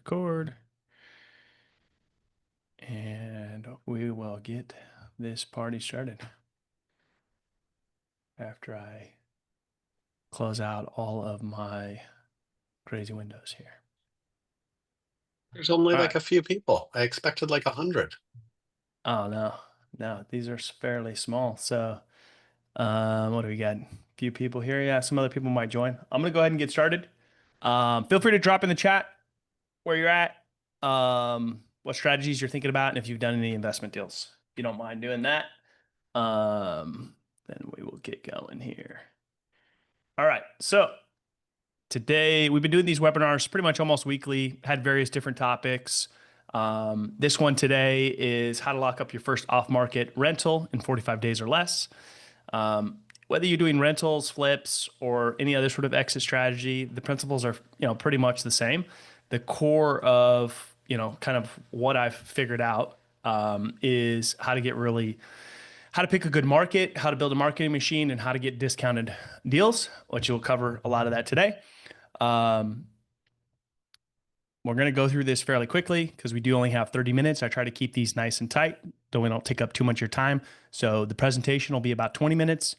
record. And we will get this party started after I close out all of my crazy windows here. There's only All like right. a few people. I expected like 100. Oh, no, these are fairly small. So, what do we got? A few people here. Yeah, some other people might join. I'm gonna go ahead and get started. Feel free to drop in the chat where you're at, what strategies you're thinking about, and if you've done any investment deals. If you don't mind doing that, then we will get going here. All right, so today we've been doing these webinars pretty much almost weekly, had various different topics. This one today is how to lock up your first off-market rental in 45 days or less. Whether you're doing rentals, flips, or any other sort of exit strategy, the principles are, pretty much the same. The core of, kind of what I've figured out is how to pick a good market, how to build a marketing machine, and how to get discounted deals, which we'll cover a lot of that today. We're going to go through this fairly quickly because we do only have 30 minutes. I try to keep these nice and tight, so we don't take up too much of your time. So the presentation will be about 20 minutes,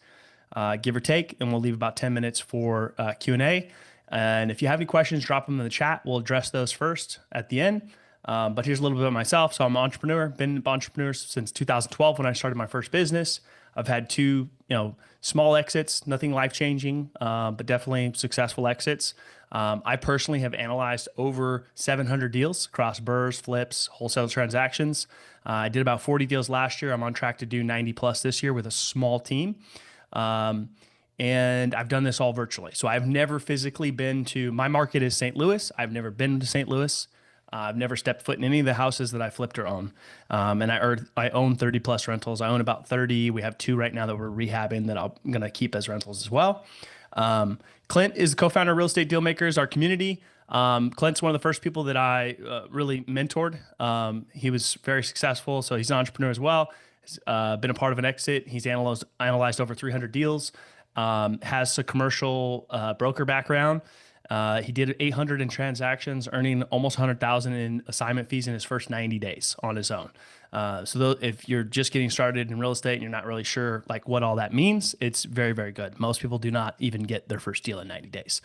give or take, and we'll leave about 10 minutes for Q&A. And if you have any questions, drop them in the chat. We'll address those first at the end. But here's a little bit about myself. So I'm an entrepreneur, been an entrepreneur since 2012 when I started my first business. I've had two, small exits, nothing life-changing, but definitely successful exits. I personally have analyzed over 700 deals across BRRRRs, flips, wholesale transactions. I did about 40 deals last year. I'm on track to do 90 plus this year with a small team. And I've done this all virtually. So I've never physically been to, my market is St. Louis. I've never been to St. Louis. I've never stepped foot in any of the houses that I flipped or own. And I own 30 plus rentals. I own about 30. We have 2 right now that we're rehabbing that I'm going to keep as rentals as well. Clint is the co-founder of Real Estate Dealmakers, our community. Clint's one of the first people that I really mentored. He was very successful, so he's an entrepreneur as well. He's been a part of an exit. He's analyzed over 300 deals, has a commercial broker background. He did 800 in transactions, earning almost 100,000 in assignment fees in his first 90 days on his own. If you're just getting started in real estate and you're not really sure like what all that means, it's very, very good. Most people do not even get their first deal in 90 days.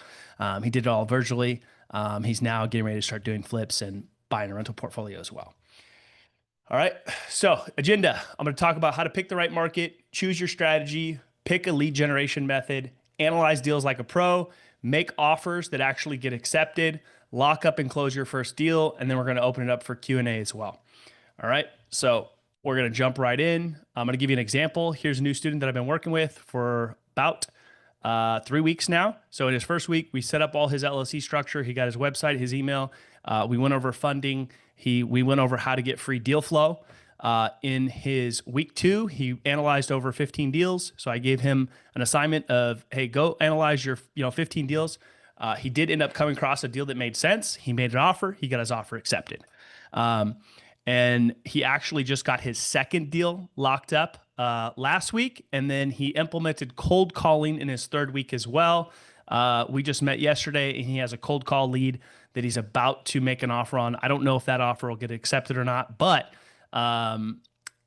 He did it all virtually. He's now getting ready to start doing flips and buying a rental portfolio as well. All right, so agenda. I'm going to talk about how to pick the right market, choose your strategy, pick a lead generation method, analyze deals like a pro, make offers that actually get accepted, lock up and close your first deal, and then we're going to open it up for Q&A as well. All right, so we're going to jump right in. I'm going to give you an example. Here's a new student that I've been working with for about 3 weeks now. So in his first week, we set up all his LLC structure. He got his website, his email. We went over funding. We went over how to get free deal flow. In his week 2, he analyzed over 15 deals. So I gave him an assignment of, hey, go analyze your 15 deals. He did end up coming across a deal that made sense. He made an offer. He got his offer accepted. And he actually just got his second deal locked up last week. And then he implemented cold calling in his 3rd week as well. We just met yesterday and he has a cold call lead that he's about to make an offer on. I don't know if that offer will get accepted or not, but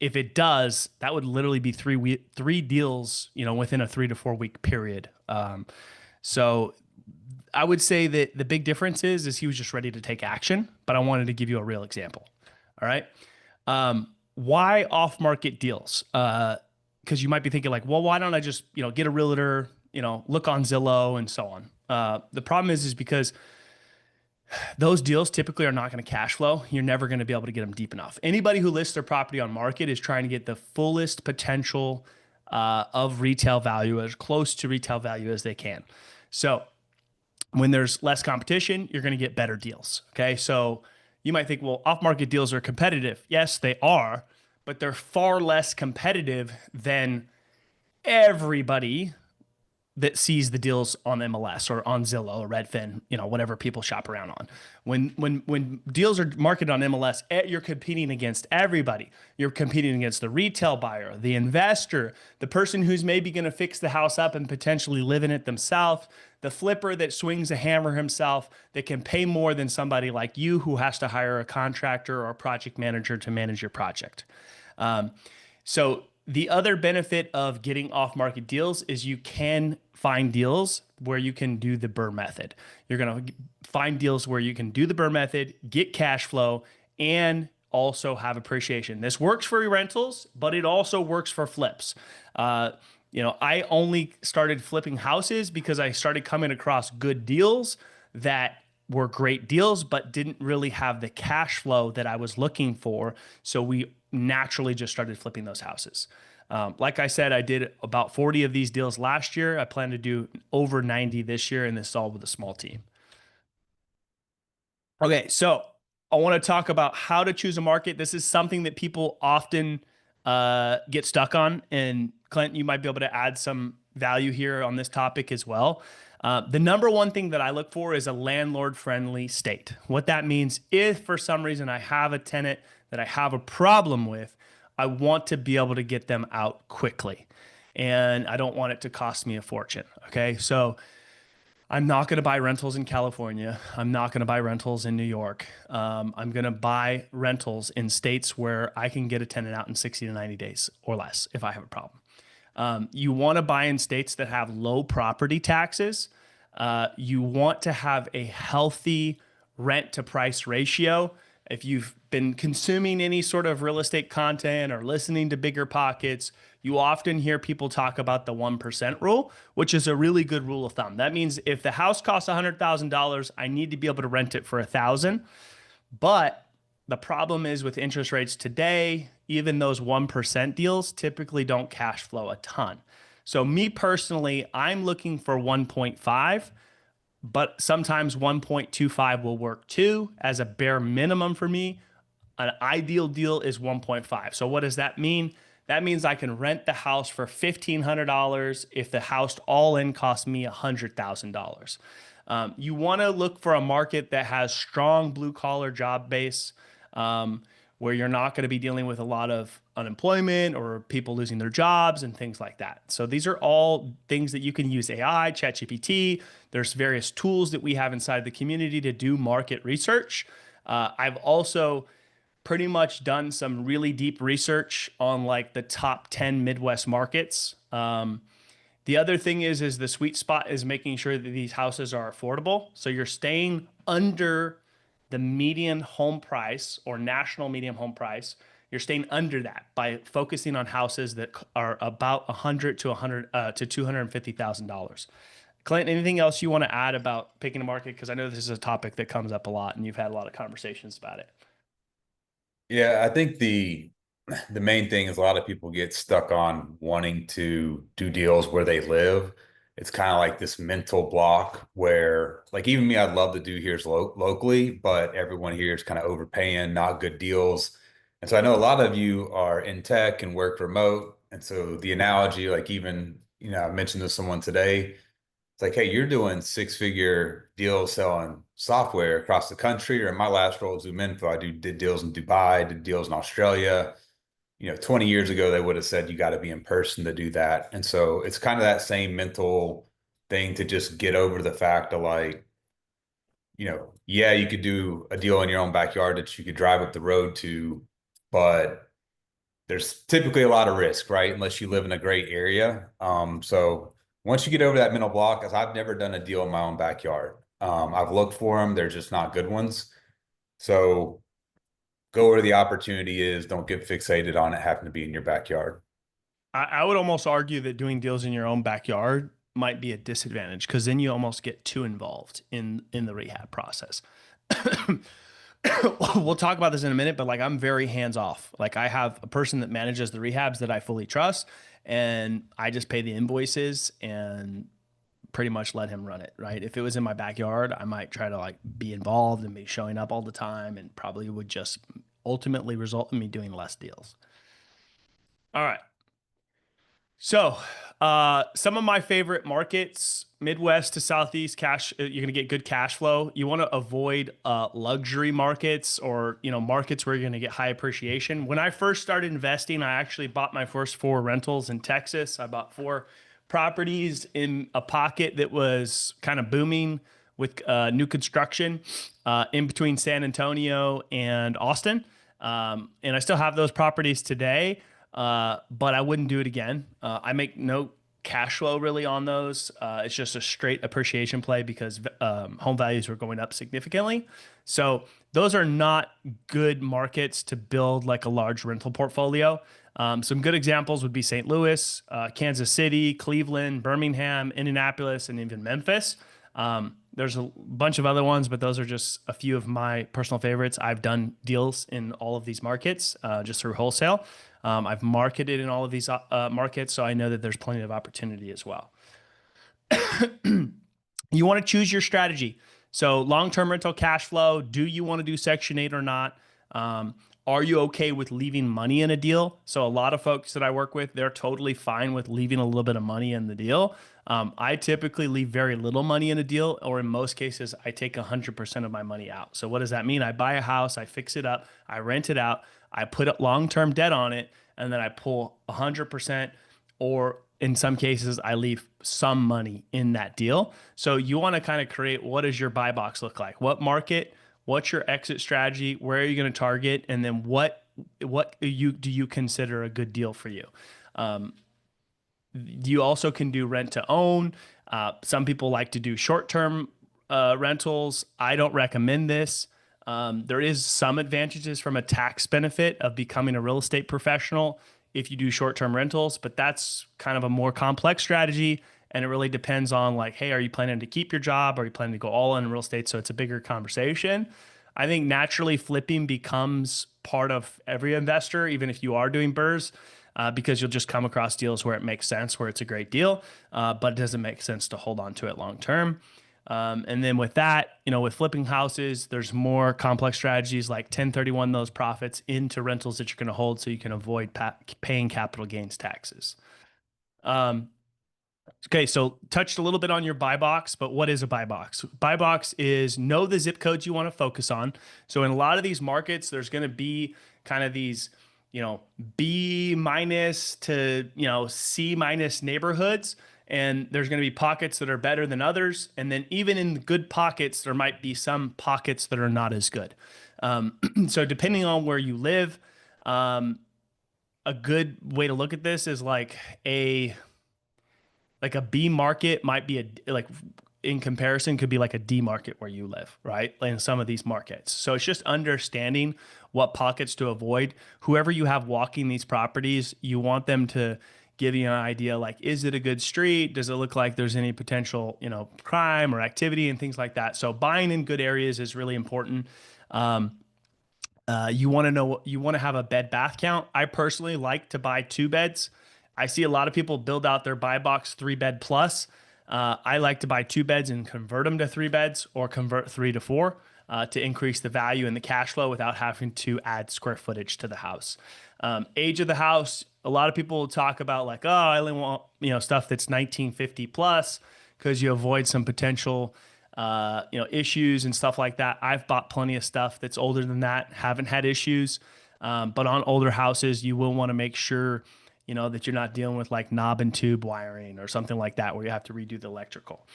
if it does, that would literally be 3 deals, within a 3 to 4 week period. So I would say that the big difference is he was just ready to take action, but I wanted to give you a real example. All right. Why off-market deals? Because you might be thinking like, well, why don't I just, get a realtor, look on Zillow and so on. The problem is because those deals typically are not going to cash flow. You're never going to be able to get them deep enough. Anybody who lists their property on market is trying to get the fullest potential of retail value, as close to retail value as they can. So when there's less competition, you're going to get better deals. Okay. So you might think, well, off-market deals are competitive. Yes, they are, but they're far less competitive than everybody that sees the deals on MLS or on Zillow or Redfin, whatever people shop around on. When deals are marketed on MLS, you're competing against everybody. You're competing against the retail buyer, the investor, the person who's maybe going to fix the house up and potentially live in it themselves, the flipper that swings a hammer himself that can pay more than somebody like you who has to hire a contractor or a project manager to manage your project. So the other benefit of getting off market deals is you can find deals where you can do the BRRRR method. You're going to find deals where you can do the BRRRR method, get cash flow, and also have appreciation. This works for rentals, but it also works for flips. I only started flipping houses because I started coming across good deals that were great deals, but didn't really have the cash flow that I was looking for. So we naturally just started flipping those houses. Like I said, I did about 40 of these deals last year. I plan to do over 90 this year, and this is all with a small team. Okay, so I want to talk about how to choose a market. This is something that people often get stuck on. And Clint, you might be able to add some value here on this topic as well. The number one thing that I look for is a landlord-friendly state. What that means, if for some reason I have a tenant that I have a problem with, I want to be able to get them out quickly. And I don't want it to cost me a fortune. Okay, so I'm not going to buy rentals in California. I'm not going to buy rentals in New York. I'm going to buy rentals in states where I can get a tenant out in 60 to 90 days or less if I have a problem. You want to buy in states that have low property taxes. You want to have a healthy rent to price ratio. If you've been consuming any sort of real estate content or listening to Bigger Pockets, you often hear people talk about the 1% rule, which is a really good rule of thumb. That means if the house costs $100,000, I need to be able to rent it for $1,000. But the problem is with interest rates today, even those 1% deals typically don't cash flow a ton. So me personally, I'm looking for 1.5, but sometimes 1.25 will work too as a bare minimum for me. An ideal deal is 1.5. So what does that mean? That means I can rent the house for $1,500 if the house all in costs me $100,000. You want to look for a market that has strong blue collar job base, where you're not going to be dealing with a lot of unemployment or people losing their jobs and things like that. So these are all things that you can use AI, ChatGPT. There's various tools that we have inside the community to do market research. I've also pretty much done some really deep research on like the top 10 Midwest markets. The other thing is the sweet spot is making sure that these houses are affordable. So you're staying under the median home price or national median home price. You're staying under that by focusing on houses that are about 100 to 100 to $250,000. Clint, anything else you want to add about picking a market? Because I know this is a topic that comes up a lot, and you've had a lot of conversations about it. Yeah, I think the main thing is a lot of people get stuck on wanting to do deals where they live. It's kind of like this mental block where, like, even me, I'd love to do here locally, but everyone here is kind of overpaying, not good deals. And so I know a lot of you are in tech and work remote. And so the analogy, like even, I mentioned to someone today, it's like, hey, you're doing six-figure deals selling software across the country. Or in my last role, ZoomInfo, did deals in Dubai, did deals in Australia. 20 years ago, they would have said you got to be in person to do that. And so it's kind of that same mental thing to just get over the fact of like, yeah, you could do a deal in your own backyard that you could drive up the road to, but there's typically a lot of risk, right? Unless you live in a great area. So once you get over that mental block, because I've never done a deal in my own backyard. I've looked for them. They're just not good ones. So go where the opportunity is. Don't get fixated on it having to be in your backyard. I would almost argue that doing deals in your own backyard might be a disadvantage because then you almost get too involved in the rehab process. We'll talk about this in a minute, but like I'm very hands off. Like I have a person that manages the rehabs that I fully trust, and I just pay the invoices and pretty much let him run it, right? If it was in my backyard, I might try to like be involved and be showing up all the time and probably would just ultimately result in me doing less deals. All right. So, some of my favorite markets, Midwest to Southeast, you're going to get good cash flow. You want to avoid luxury markets or, markets where you're going to get high appreciation. When I first started investing, I actually bought my first 4 rentals in Texas. I bought 4 properties in a pocket that was kind of booming with new construction in between San Antonio and Austin. And I still have those properties today, but I wouldn't do it again. I make no cash flow really on those. It's just a straight appreciation play because home values were going up significantly. So those are not good markets to build like a large rental portfolio. Some good examples would be St. Louis, Kansas City, Cleveland, Birmingham, Indianapolis, and even Memphis. There's a bunch of other ones, but those are just a few of my personal favorites. I've done deals in all of these markets just through wholesale. I've marketed in all of these markets, so I know that there's plenty of opportunity as well. You want to choose your strategy. So long-term rental cash flow, do you want to do Section 8 or not? Are you okay with leaving money in a deal? So a lot of folks that I work with, they're totally fine with leaving a little bit of money in the deal. I typically leave very little money in a deal, or in most cases, I take 100% of my money out. So what does that mean? I buy a house, I fix it up, I rent it out, I put long-term debt on it, and then I pull 100%, or in some cases, I leave some money in that deal. So you want to kind of create, what does your buy box look like? What market? What's your exit strategy? Where are you going to target? And then what do you consider a good deal for you? You also can do rent to own. Some people like to do short-term rentals. I don't recommend this. There is some advantages from a tax benefit of becoming a real estate professional if you do short-term rentals, but that's kind of a more complex strategy. And it really depends on like, hey, are you planning to keep your job? Are you planning to go all in real estate? So it's a bigger conversation. I think naturally flipping becomes part of every investor, even if you are doing BRRRRs, because you'll just come across deals where it makes sense, where it's a great deal, but it doesn't make sense to hold on to it long term. And then with that, with flipping houses, there's more complex strategies like 1031 those profits into rentals that you're going to hold so you can avoid paying capital gains taxes. Okay, so touched a little bit on your buy box, but what is a buy box? Buy box is know the zip codes you want to focus on. So in a lot of these markets, there's going to be kind of these, B minus to, C minus neighborhoods. And there's going to be pockets that are better than others. And then even in the good pockets, there might be some pockets that are not as good. So depending on where you live, a good way to look at this is like a B market might be in comparison could be like a D market where you live, right? In some of these markets. So it's just understanding what pockets to avoid. Whoever you have walking these properties, you want them to give you an idea like, is it a good street? Does it look like there's any potential, crime or activity and things like that? So buying in good areas is really important. You want to know, you want to have a bed bath count. I personally like to buy 2 beds. I see a lot of people build out their buy box 3 bed plus. I like to buy 2 beds and convert them to 3 beds or convert 3 to 4 to increase the value and the cash flow without having to add square footage to the house. Age of the house, a lot of people will talk about like, oh, I only want, stuff that's 1950 plus because you avoid some potential issues and stuff like that. I've bought plenty of stuff that's older than that, haven't had issues. But on older houses, you will want to make sure that you're not dealing with like knob and tube wiring or something like that where you have to redo the electrical.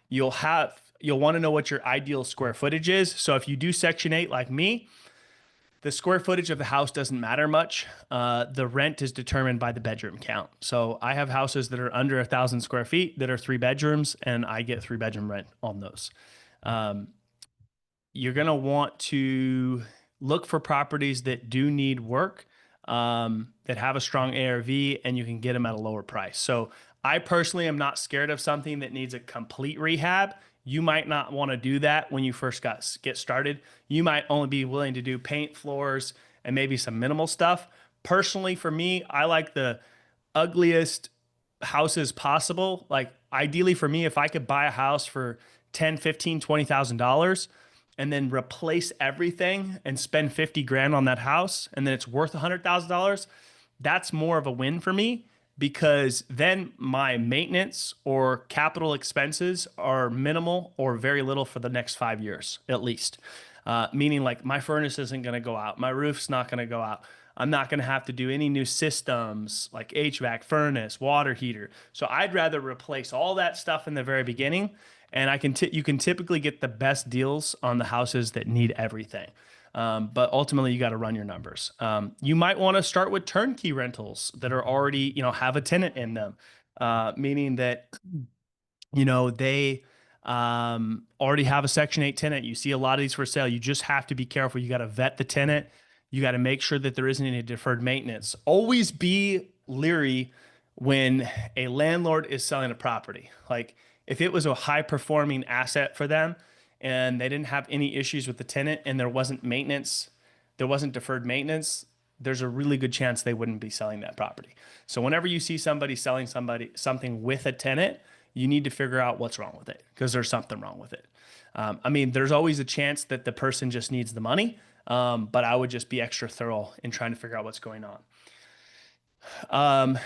You'll want to know what your ideal square footage is. So if you do Section 8 like me, the square footage of the house doesn't matter much. The rent is determined by the bedroom count. So I have houses that are under 1,000 square feet that are 3 bedrooms, and I get 3-bedroom rent on those. You're going to want to look for properties that do need work, that have a strong ARV, and you can get them at a lower price. So I personally am not scared of something that needs a complete rehab. You might not want to do that when you first get started. You might only be willing to do paint, floors, and maybe some minimal stuff. Personally, for me, I like the ugliest houses possible. Like ideally for me, if I could buy a house for $10, $15, $20,000 and then replace everything and spend 50 grand on that house, and then it's worth $100,000, that's more of a win for me because then my maintenance or capital expenses are minimal or very little for the next 5 years at least. Meaning like my furnace isn't going to go out, my roof's not going to go out. I'm not going to have to do any new systems like HVAC, furnace, water heater. So I'd rather replace all that stuff in the very beginning, and you can typically get the best deals on the houses that need everything. But ultimately, you got to run your numbers. You might want to start with turnkey rentals that are already, have a tenant in them, meaning that they already have a Section 8 tenant. You see a lot of these for sale. You just have to be careful. You got to vet the tenant. You got to make sure that there isn't any deferred maintenance. Always be leery when a landlord is selling a property. Like if it was a high performing asset for them and they didn't have any issues with the tenant and there wasn't maintenance, there wasn't deferred maintenance, there's a really good chance they wouldn't be selling that property. So whenever you see somebody selling something with a tenant, you need to figure out what's wrong with it because there's something wrong with it. There's always a chance that the person just needs the money, but I would just be extra thorough in trying to figure out what's going on.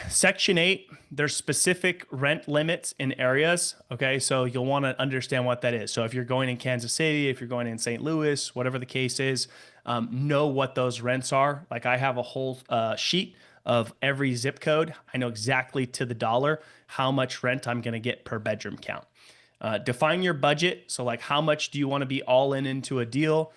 Section 8, there's specific rent limits in areas. Okay, so you'll want to understand what that is. So if you're going in Kansas City, if you're going in St. Louis, whatever the case is, know what those rents are. Like I have a whole sheet of every zip code. I know exactly to the dollar how much rent I'm going to get per bedroom count. Define your budget. So like how much do you want to be all in into a deal?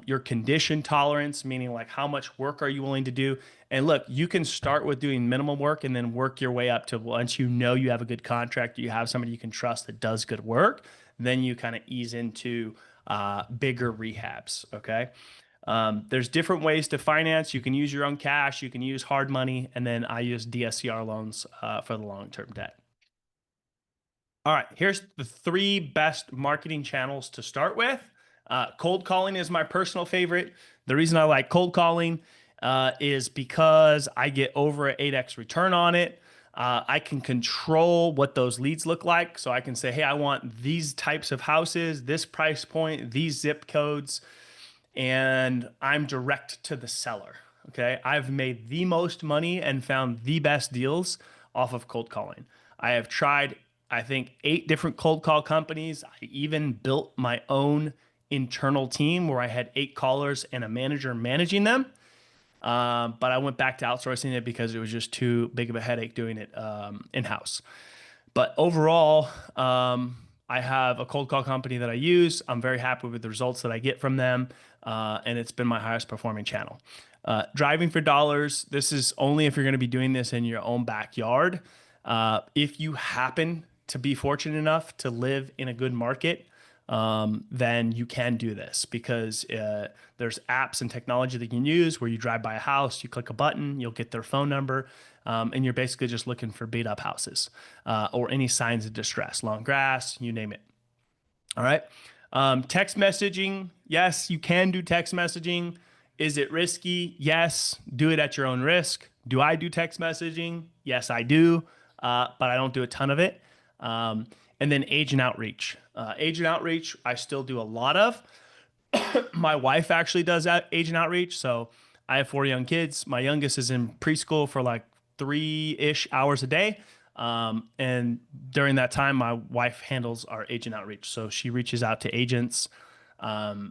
Your condition tolerance, meaning like how much work are you willing to do? And look, you can start with doing minimal work and then work your way up to once you know you have a good contractor, you have somebody you can trust that does good work, then you kind of ease into bigger rehabs, okay? There's different ways to finance. You can use your own cash, you can use hard money, and then I use DSCR loans for the long-term debt. All right, here's the 3 best marketing channels to start with. Cold calling is my personal favorite. The reason I like cold calling is because I get over an 8x return on it. I can control what those leads look like. So I can say, hey, I want these types of houses, this price point, these zip codes, and I'm direct to the seller. Okay. I've made the most money and found the best deals off of cold calling. I have tried, I think, 8 different cold call companies. I even built my own internal team where I had 8 callers and a manager managing them. But I went back to outsourcing it because it was just too big of a headache doing it in-house. But overall, I have a cold call company that I use. I'm very happy with the results that I get from them. And it's been my highest performing channel. Driving for dollars. This is only if you're going to be doing this in your own backyard. If you happen to be fortunate enough to live in a good market, then you can do this because there's apps and technology that you can use where you drive by a house, you click a button, you'll get their phone number, and you're basically just looking for beat up houses or any signs of distress, long grass, you name it. All right. Text messaging. Yes, you can do text messaging. Is it risky? Yes. Do it at your own risk. Do I do text messaging? Yes, I do, but I don't do a ton of it. And then agent outreach. Agent outreach, I still do a lot of. My wife actually does agent outreach. So I have 4 young kids. My youngest is in preschool for like 3-ish hours a day. And during that time, my wife handles our agent outreach. So she reaches out to agents,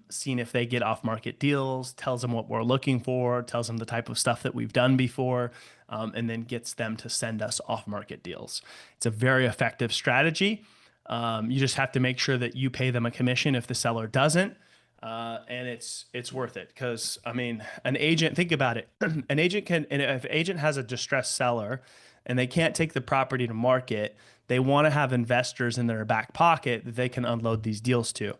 seeing if they get off-market deals, tells them what we're looking for, tells them the type of stuff that we've done before, and then gets them to send us off-market deals. It's a very effective strategy. You just have to make sure that you pay them a commission if the seller doesn't. And it's worth it because an agent, think about it. An agent can, and if an agent has a distressed seller and they can't take the property to market, they want to have investors in their back pocket that they can unload these deals to.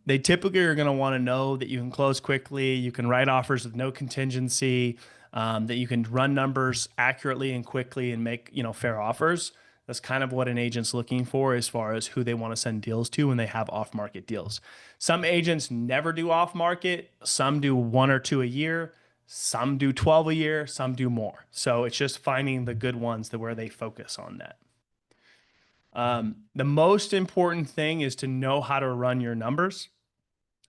They typically are going to want to know that you can close quickly, you can write offers with no contingency, that you can run numbers accurately and quickly and make, fair offers. That's kind of what an agent's looking for as far as who they want to send deals to when they have off-market deals. Some agents never do off-market. Some do 1 or 2 a year. Some do 12 a year. Some do more. So it's just finding the good ones where they focus on that. The most important thing is to know how to run your numbers.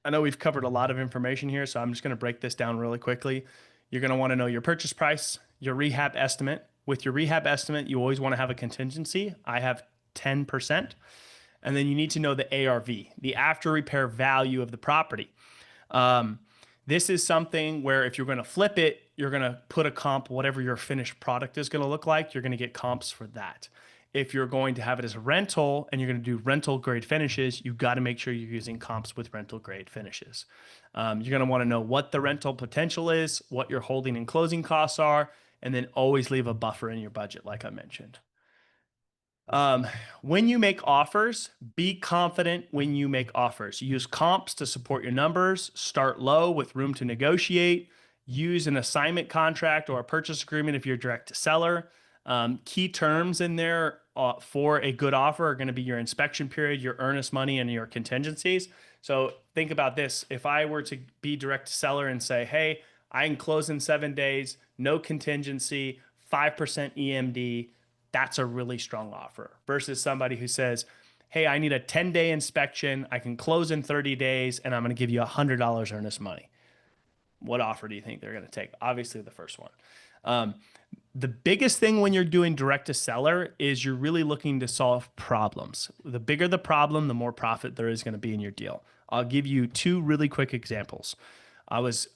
I know we've covered a lot of information here, so I'm just going to break this down really quickly. You're going to want to know your purchase price, your rehab estimate, with your rehab estimate, you always want to have a contingency. I have 10%. And then you need to know the ARV, the after repair value of the property. This is something where if you're going to flip it, you're going to put a comp, whatever your finished product is going to look like, you're going to get comps for that. If you're going to have it as a rental and you're going to do rental grade finishes, you've got to make sure you're using comps with rental grade finishes. You're going to want to know what the rental potential is, what your holding and closing costs are, and then always leave a buffer in your budget, like I mentioned. When you make offers, be confident when you make offers. Use comps to support your numbers. Start low with room to negotiate. Use an assignment contract or a purchase agreement if you're direct to seller. Key terms in there for a good offer are going to be your inspection period, your earnest money, and your contingencies. So think about this. If I were to be direct to seller and say, hey, I can close in 7 days, no contingency, 5% EMD, that's a really strong offer versus somebody who says, hey, I need a 10-day inspection. I can close in 30 days and I'm going to give you $100 earnest money. What offer do you think they're going to take? Obviously the first one. The biggest thing when you're doing direct to seller is you're really looking to solve problems. The bigger the problem, the more profit there is going to be in your deal. I'll give you 2 really quick examples. I was,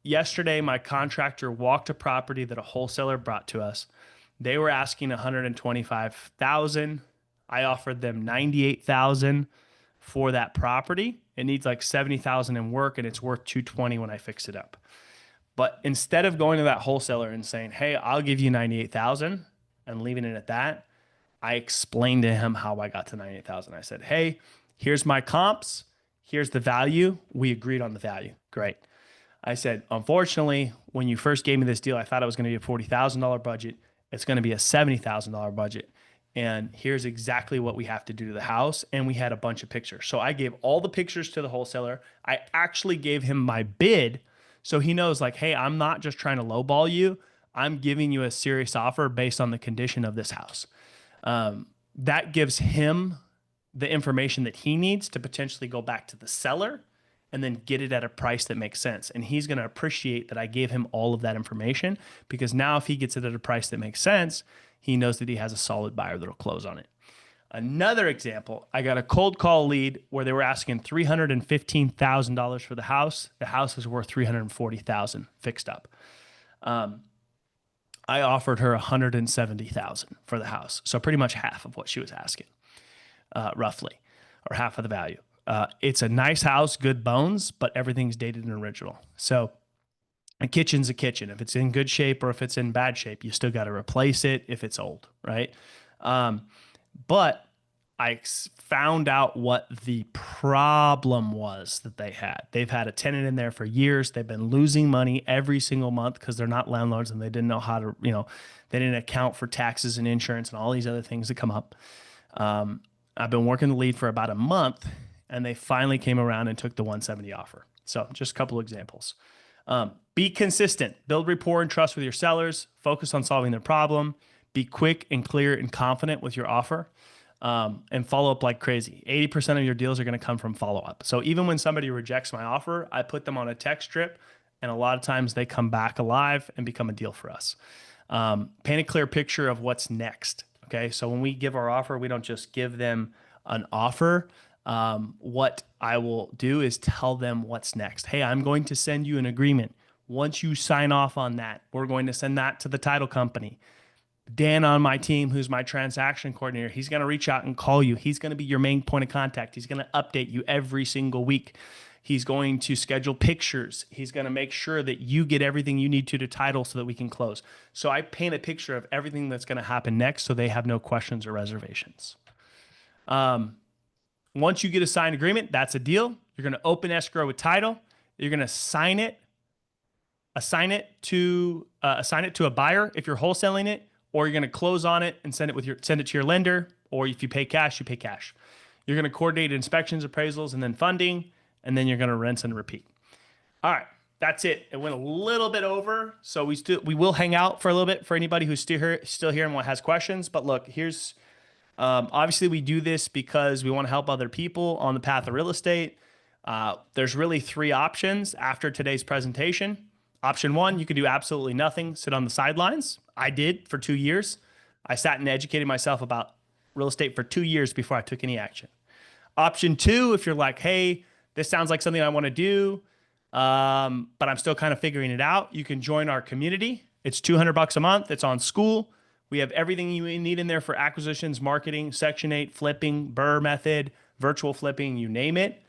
yesterday, my contractor walked a property that a wholesaler brought to us. They were asking $125,000. I offered them $98,000 for that property. It needs like $70,000 in work and it's worth $220,000 when I fix it up. But instead of going to that wholesaler and saying, hey, I'll give you $98,000 and leaving it at that, I explained to him how I got to $98,000. I said, hey, here's my comps. Here's the value. We agreed on the value. Great. I said, unfortunately, when you first gave me this deal, I thought it was going to be a $40,000 budget. It's going to be a $70,000 budget. And here's exactly what we have to do to the house. And we had a bunch of pictures. So I gave all the pictures to the wholesaler. I actually gave him my bid. So he knows like, hey, I'm not just trying to lowball you. I'm giving you a serious offer based on the condition of this house. That gives him the information that he needs to potentially go back to the seller and then get it at a price that makes sense. And he's going to appreciate that I gave him all of that information because now if he gets it at a price that makes sense, he knows that he has a solid buyer that'll close on it. Another example, I got a cold call lead where they were asking $315,000 for the house. The house is worth $340,000 fixed up. I offered her $170,000 for the house. So pretty much half of what she was asking, roughly, or half of the value. It's a nice house, good bones, but everything's dated and original. So a kitchen's a kitchen. If it's in good shape or if it's in bad shape, you still got to replace it if it's old, right? But I found out what the problem was that they had. They've had a tenant in there for years. They've been losing money every single month because they're not landlords and they didn't know how to, they didn't account for taxes and insurance and all these other things that come up. I've been working the lead for about a month and they finally came around and took the 170 offer. So just a couple examples. Be consistent, build rapport and trust with your sellers, focus on solving their problem, be quick and clear and confident with your offer, and follow up like crazy. 80% of your deals are going to come from follow-up. So even when somebody rejects my offer, I put them on a text strip and a lot of times they come back alive and become a deal for us. Paint a clear picture of what's next. Okay. So when we give our offer, we don't just give them an offer. What I will do is tell them what's next. Hey, I'm going to send you an agreement. Once you sign off on that, we're going to send that to the title company. Dan on my team, who's my transaction coordinator, he's going to reach out and call you. He's going to be your main point of contact. He's going to update you every single week. He's going to schedule pictures. He's going to make sure that you get everything you need to title so that we can close. So I paint a picture of everything that's going to happen next so they have no questions or reservations. Once you get a signed agreement, that's a deal. You're going to open escrow with title. You're going to assign it to a buyer if you're wholesaling it, or you're going to close on it and send it to your lender, or if you pay cash, you pay cash. You're going to coordinate inspections, appraisals, and then funding, and then you're going to rinse and repeat. All right, that's it. It went a little bit over, so we will hang out for a little bit for anybody who's still here and has questions. But look, here's obviously we do this because we want to help other people on the path of real estate. There's really 3 options after today's presentation. Option one, you could do absolutely nothing, sit on the sidelines. I did for 2 years. I sat and educated myself about real estate for 2 years before I took any action. Option two, if you're like, hey, this sounds like something I want to do, but I'm still kind of figuring it out, you can join our community. It's $200 a month. It's on school. We have everything you need in there for acquisitions, marketing, Section 8, flipping, Burr method, virtual flipping, you name it.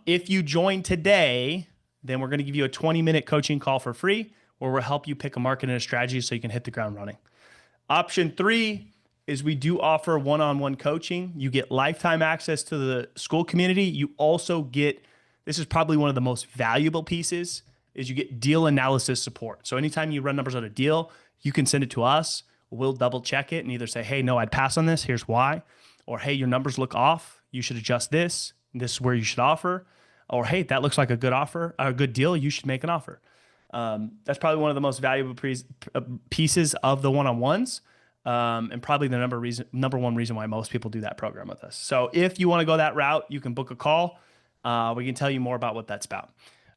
If you join today, then we're going to give you a 20-minute coaching call for free where we'll help you pick a market and a strategy so you can hit the ground running. Option three is we do offer one-on-one coaching. You get lifetime access to the school community. You also get, this is probably one of the most valuable pieces, is you get deal analysis support. So anytime you run numbers on a deal, you can send it to us. We'll double check it and either say, hey, no, I'd pass on this. Here's why. Or, hey, your numbers look off. You should adjust this. This is where you should offer. Or, hey, that looks like a good offer, a good deal. You should make an offer. That's probably one of the most valuable pieces of the one-on-ones, and probably the number one reason why most people do that program with us. So if you want to go that route, you can book a call. We can tell you more about what that's about.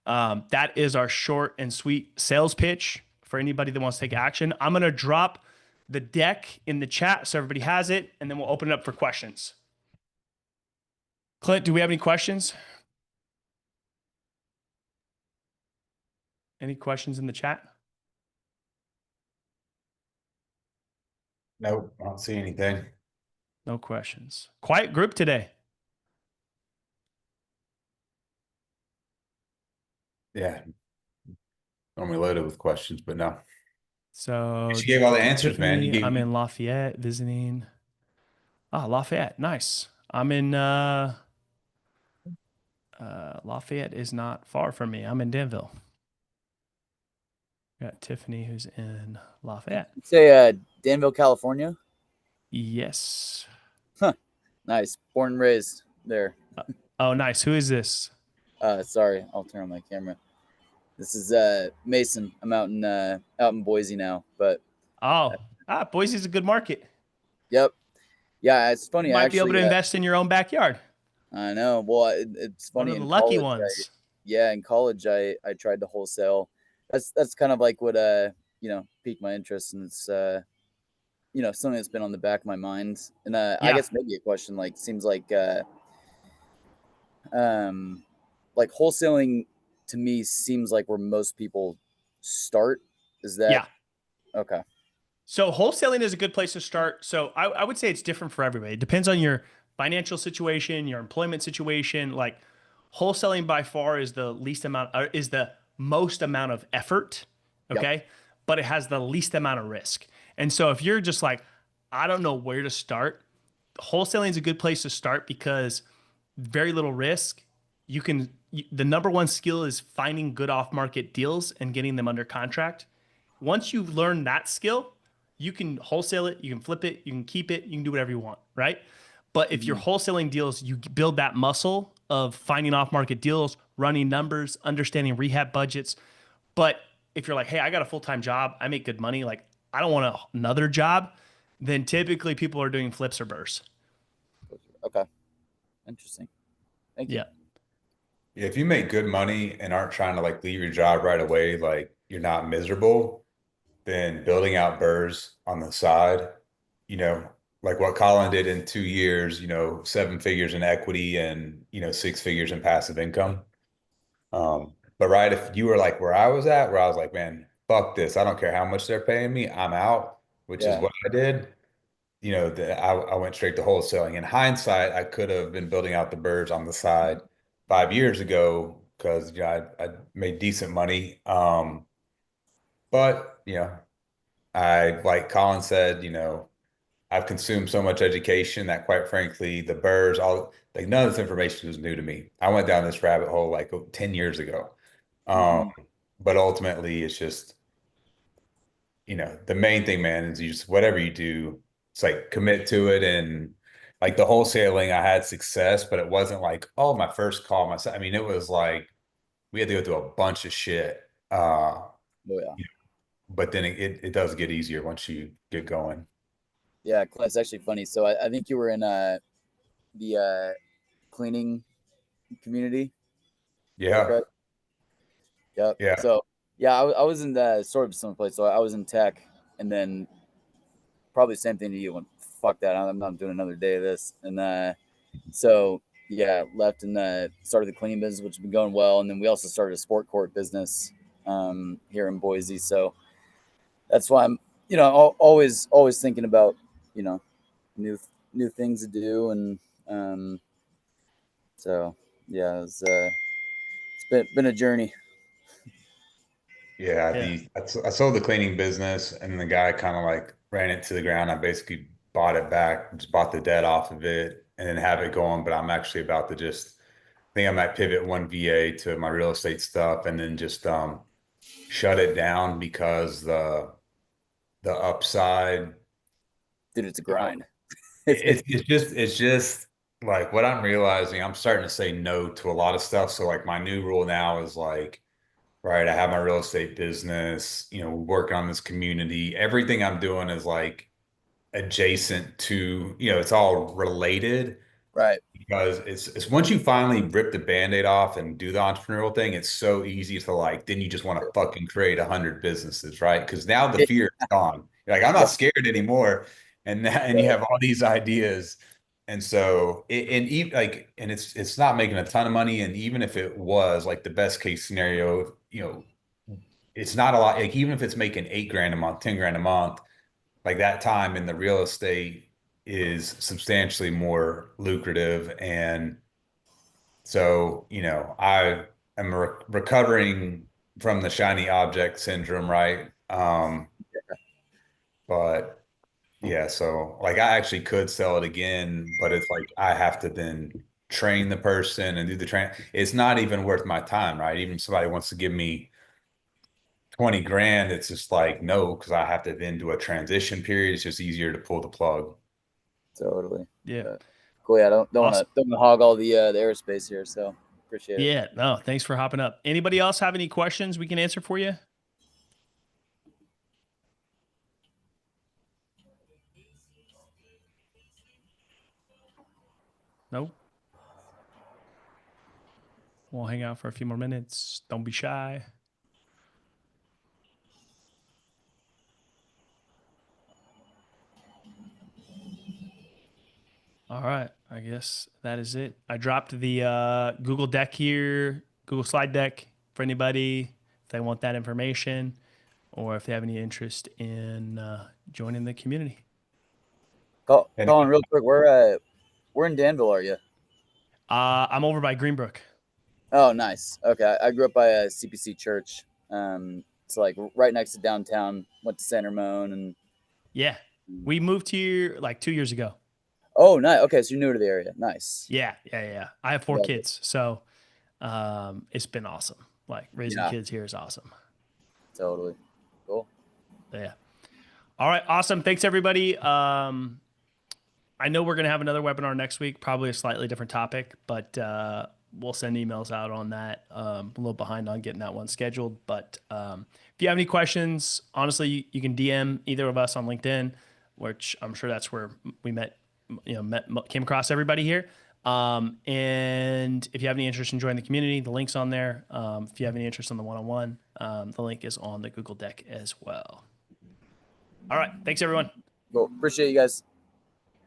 That is our short and sweet sales pitch for anybody that wants to take action. I'm going to drop the deck in the chat so everybody has it, and then we'll open it up for questions. Clint, do we have any questions? Any questions in the chat? Nope, I don't see anything. No questions. Quiet group today. Yeah. Normally loaded with questions, but no. So She gave all the answers, man. You gave I'm in Lafayette visiting. Ah, Lafayette. Nice. I'm in Lafayette is not far from me. I'm in Danville. Got Tiffany who's in Lafayette. Say Danville, California. Yes. Huh. Nice. Born and raised there. Oh, nice. Who is this? Sorry, I'll turn on my camera. This is Mason. I'm out in Boise now, but Boise's a good market. yep. Yeah, it's funny. You might be able to invest in your own backyard. I know. Well, it's funny. One of the in lucky college, ones. in college, I tried to wholesale. That's kind of like what piqued my interest, and it's something that's been on the back of my mind. And I guess maybe a question seems like wholesaling to me seems like where most people start. Is that? Yeah. Okay. So wholesaling is a good place to start. So I would say it's different for everybody. It depends on your financial situation, your employment situation. Like wholesaling by far is the most amount of effort. Okay. Yep. But it has the least amount of risk. And so if you're just like, I don't know where to start, wholesaling is a good place to start because very little risk. The number one skill is finding good off-market deals and getting them under contract. Once you've learned that skill, you can wholesale it, you can flip it, you can keep it, you can do whatever you want, right? But if you're wholesaling deals, you build that muscle of finding off-market deals, running numbers, understanding rehab budgets. But if you're like, hey, I got a full-time job, I make good money, like I don't want another job, then typically people are doing flips or bursts. Okay. Interesting. Thank you. Yeah, if you make good money and aren't trying to leave your job right away, you're not miserable, then building out burrs on the side, like what Colin did in 2 years, 7 figures in equity and, 6 figures in passive income. But right, if you were where I was at, where I was like, man, fuck this. I don't care how much they're paying me. I'm out, which is what I did. I went straight to wholesaling. In hindsight, I could have been building out the burrs on the side 5 years ago because I made decent money. But I, like Colin said, I've consumed so much education that quite frankly, the burrs, none of this information was new to me. I went down this rabbit hole 10 years ago. But ultimately it's just, the main thing, man, is you just, whatever you do, it's commit to it. And the wholesaling, I had success, but it wasn't oh, my first call, I mean, it was we had to go through a bunch of shit. But then it does get easier once you get going. Yeah, it's actually funny. So I think you were in the cleaning community. Yeah. Yep. Yeah. So Yeah, I was in the sort of similar place. So I was in tech, and then probably same thing to you. When fuck that, I'm not doing another day of this. And so yeah, left and started the cleaning business, which has been going well. And then we also started a sport court business here in Boise. So that's why I'm, always thinking about, new things to do. And so yeah, it's been a journey. Yeah, Yeah. I sold the cleaning business, and the guy kind of like ran it to the ground. I basically bought it back, just bought the debt off of it, and then have it going. But I'm actually about to I think I might pivot one VA to my real estate stuff, and then just shut it down because the upside, Dude, it's a you know, grind. It's it's just like what I'm realizing. I'm starting to say no to a lot of stuff. So like my new rule now is like, right, I have my real estate business, working on this community. Everything I'm doing is like adjacent to, it's all related right. because it's once you finally rip the Band-Aid off and do the entrepreneurial thing, it's so easy to like, then you just want to fucking create 100 businesses, right? Because now the fear is gone. You're like, I'm not Right. scared anymore. And you have all these ideas. And so and it's not making a ton of money. And even if it was like the best case scenario, it's not a lot. Like even if it's making 8 grand a month, 10 grand a month, like that time in the real estate is substantially more lucrative. And so, I am recovering from the shiny object syndrome, right? But yeah, so like I actually could sell it again, but it's like I have to then train the person and do the train. It's not even worth my time, right? Even if somebody wants to give me 20 grand, it's just like no, because I have to then do a transition period. It's just easier to pull the plug. Totally. Yeah. Cool. Yeah, don't want Awesome. to hog all the airspace here. So appreciate it. Yeah. No, thanks for hopping up. Anybody else have any questions we can answer for you? No? We'll hang out for a few more minutes. Don't be shy. All right. I guess that is it. I dropped the Google deck here, Google slide deck for anybody if they want that information or if they have any interest in joining the community. And Colin, real quick, where in Danville are you? I'm over by Greenbrook. Oh, nice. Okay, I grew up by a CPC church. It's like right next to downtown. Went to San Ramon and. Yeah. We moved here like 2 years ago. Oh, nice. Okay, so you're new to the area. Nice. Yeah. I have 4 Yeah. kids. So it's been awesome. Like raising Yeah. kids here is awesome. Totally. Cool. Yeah. All right. Awesome. Thanks, everybody. I know we're going to have another webinar next week, probably a slightly different topic, but we'll send emails out on that. A little behind on getting that one scheduled. But if you have any questions, honestly, you can DM either of us on LinkedIn, which I'm sure that's where we came across everybody here. And if you have any interest in joining the community, the link's on there. If you have any interest in the one-on-one, the link is on the Google deck as well. All right. Thanks, everyone. Cool. Appreciate you guys.